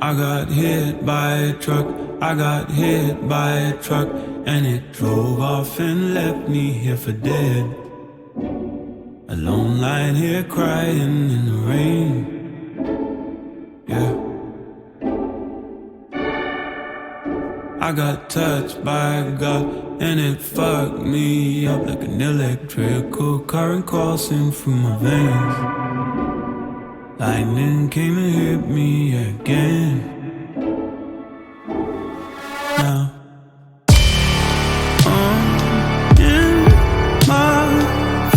I got hit by a truck, I got hit by a truck, and it drove off and left me here for dead. Alone lying here crying in the rain. Yeah. I got touched by God and it fucked me up like an electrical current coursing through my veins. Lightning came and hit me again. Now I'm in my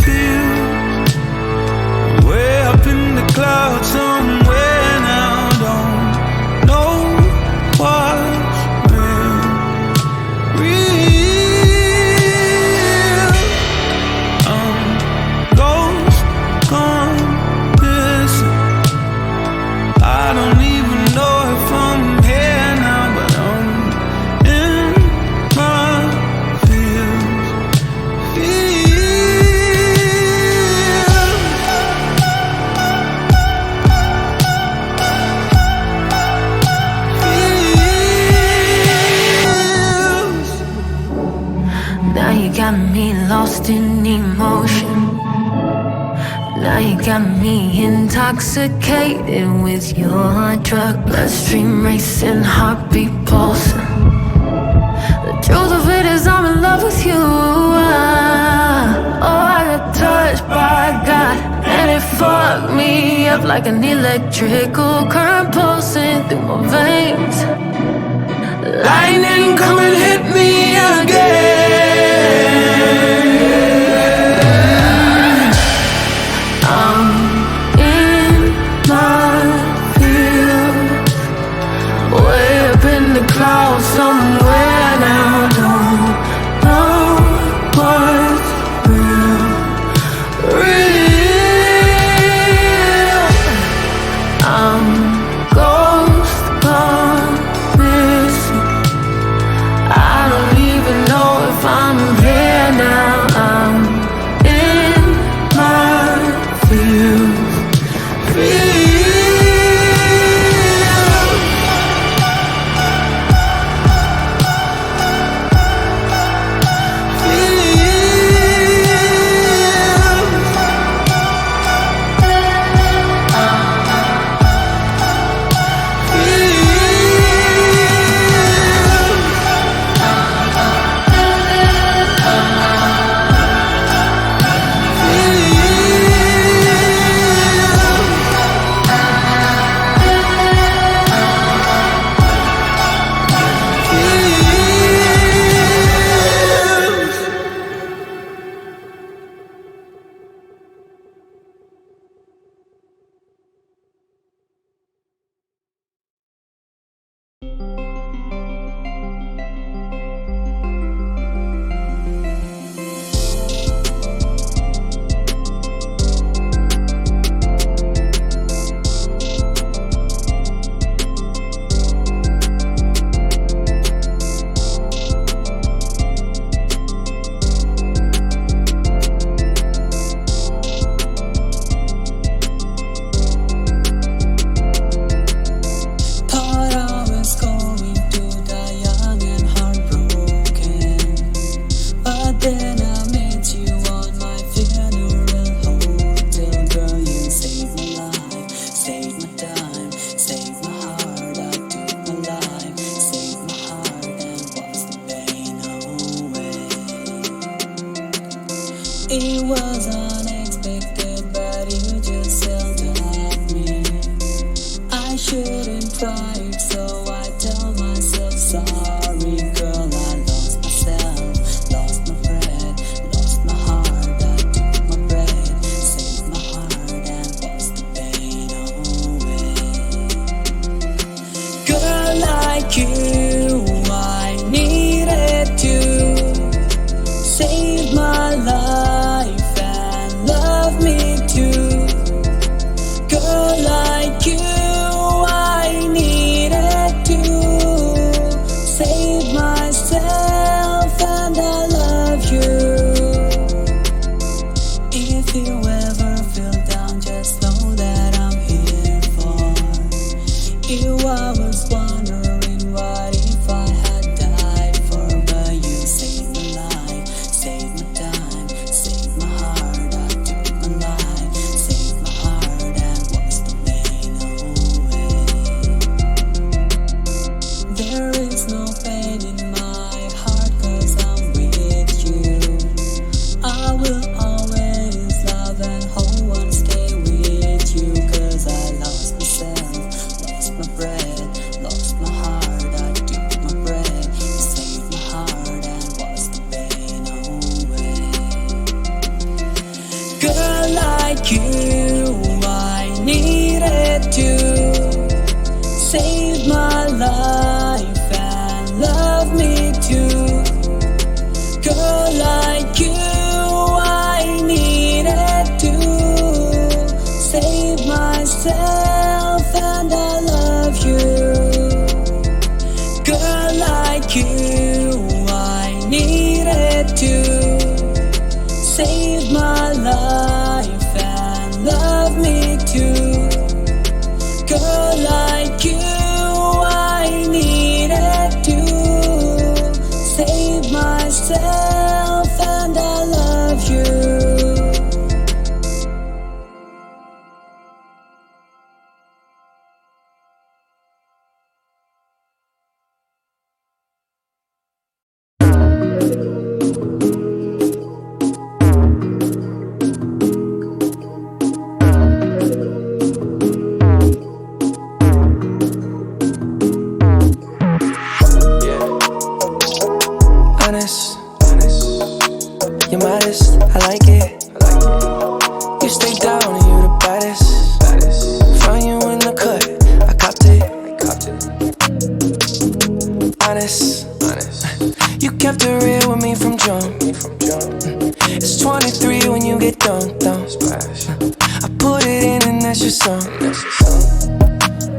field, way up in the clouds somewhere now. Don't know what's real. I'm ghost gone missing. I don't even know if I'm here now, but I'm in my fields. Now you got me lost in emotion. Now you got me intoxicated with your drug. Bloodstream racing, heartbeat pulsing. The truth of it is I'm in love with you. Oh, I got touched by God and it fucked me up like an electrical current pulsing through my veins. Lightning come and hit me again. I'm in my field, way up in the clouds somewhere now. Don't know what's real. I'm ghost gone missing. I don't even know if I'm here now. I'm in my field. It was unexpected, but you just yelled at me. I shouldn't try it, so I tell myself sorry, girl. I lost myself, lost my breath, lost my heart. I took my breath, saved my heart, and lost the pain away. Girl like you, I needed to save my life and love me too. Girl like you, I needed to save myself and I love you. If you ever feel down, just know that I'm here for you. I was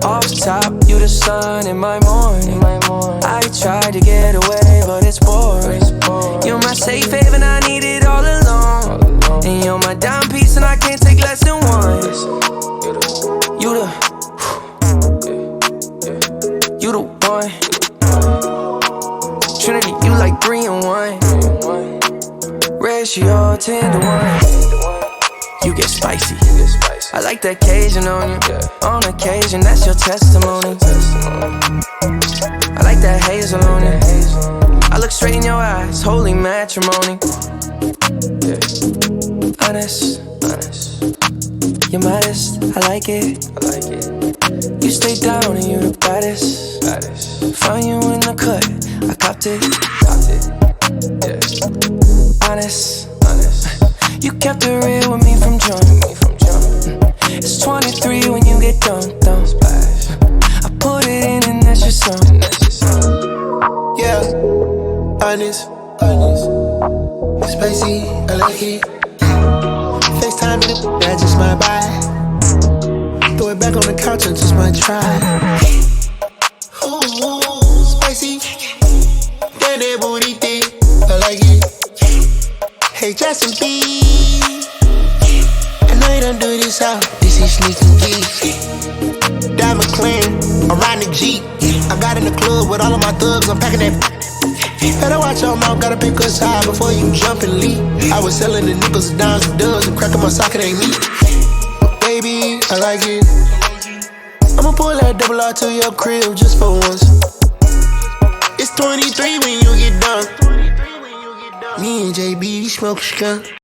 Off top, you the sun in my morning. I tried to get away, but it's boring. You're my safe haven, I need it all along. And you're my dime piece, and I can't take less than one. You the one. Trinity, you like 3 in 1. Ratio 10 to 1. You get spicy. I like that Cajun on you. On occasion, that's your testimony. I like that hazel on you. I look straight in your eyes, holy matrimony. Honest, you're modest, I like it. You stay down and you the baddest. Found you in the cut, I copped it. Honest, you kept it real with me from jump. It's 23 when you get done. I put it in and that's your song. Yeah, honest, spicy, I like it. FaceTime in the that's just my vibe. Throw it back on the couch and just my try. Ooh, spicy, that booty thing, I like it. Hey, Justin B, I know you don't do this out. This is sneaky geek. Diamond clean, I'm riding the Jeep. I got in the club with all of my thugs, I'm packing that. Better watch your mouth, gotta pick us high before you jump and leap. I was selling the nickels, dimes, and dubs, and cracking my socket ain't me. Baby, I like it. I'ma pull that double R to your crib just for once. It's 23 when you get done. Me and JB smoke skunk.